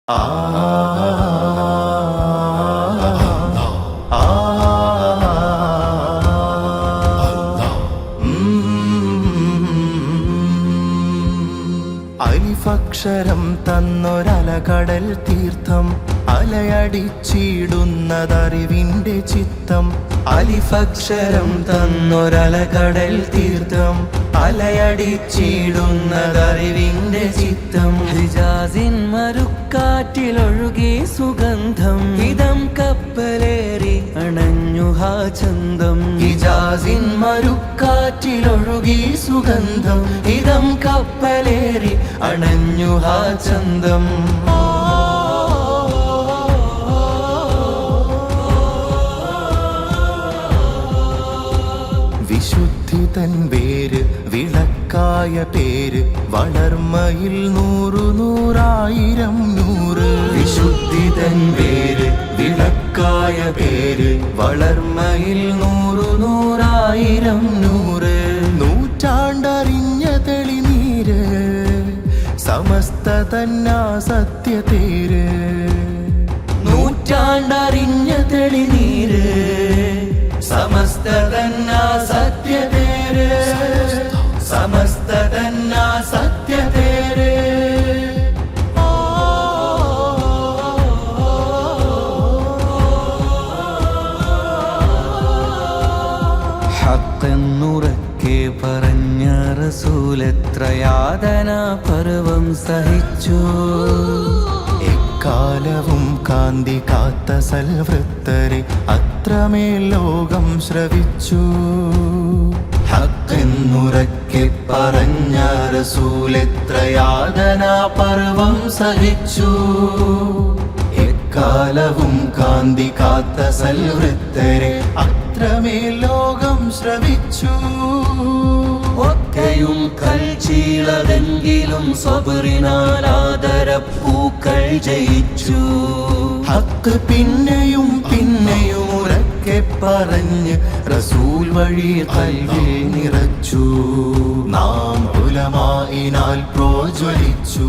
അലിഫക്ഷരം തന്നൊരലകടൽ തീർത്ഥം അലയടിച്ചിടുന്നതറിവിന്റെ ചിത്തം. അലിഫക്ഷരം തന്നൊരലകടൽ തീർത്ഥം അലയടിച്ചിടുന്നതറിവിന്റെ ചിത്തം. ഹിജാസിൻ മരുക്കാറ്റിലൊഴുകി സുഗന്ധം ഇതം കപ്പലേറി അണഞ്ഞു ഹാ ചന്തം. ഹിജാസിൻ മരുക്കാറ്റിലൊഴുകി സുഗന്ധം ഇതം കപ്പലേറി അണഞ്ഞു ഹാ ചന്തം. വിശുദ്ധി തൻ വേര് വിളക്കായ പേര് വളർമയിൽ നൂറു നൂറായിരം നൂറ്. വിശുദ്ധി തൻ വേര് വിളക്കായ പേര് വളർമയിൽ നൂറു നൂറായിരം നൂറ്. നൂറ്റാണ്ടറിഞ്ഞ തെളിനീര് സമസ്ത തന്നാ സത്യതേര്. നൂറ്റാണ്ടറിഞ്ഞ തെളിനീര് സമസ്ത തന്നാ സത്യതേര്. സമസ്ത തന്നാ സത്യതേര്. ഹഖെന്നുറക്കെ പറഞ്ഞ റസൂലെത്ര യാതന പർവം സഹിച്ചു. എക്കാലവും കാന്തി കാത്ത സൽവൃത്തരെ അത്രമേൽ ലോകം ശ്രവിച്ചു. ഹഖെന്നുറക്കെ പറഞ്ഞ റസൂലെത്ര യാതന പർവം സഹിച്ചു. എക്കാലവും കാന്തി കാത്ത സൽവൃത്തരെ അത്രമേൽ ലോകം ശ്രവിച്ചു. ഒക്കെയും കൽച്ചീളതെങ്കിലും സ്വബറിനാലാദരപ്പൂക്കൾ ജയിച്ചു. ഹക്ക് പിന്നെയും പിന്നെയും ഉറക്കെ പറഞ്ഞ് റസൂൽ വഴി ഖൽബിൽ നിറച്ചു. നാം ഉലമാഇനാൽ പ്രോജ്വലിച്ചു.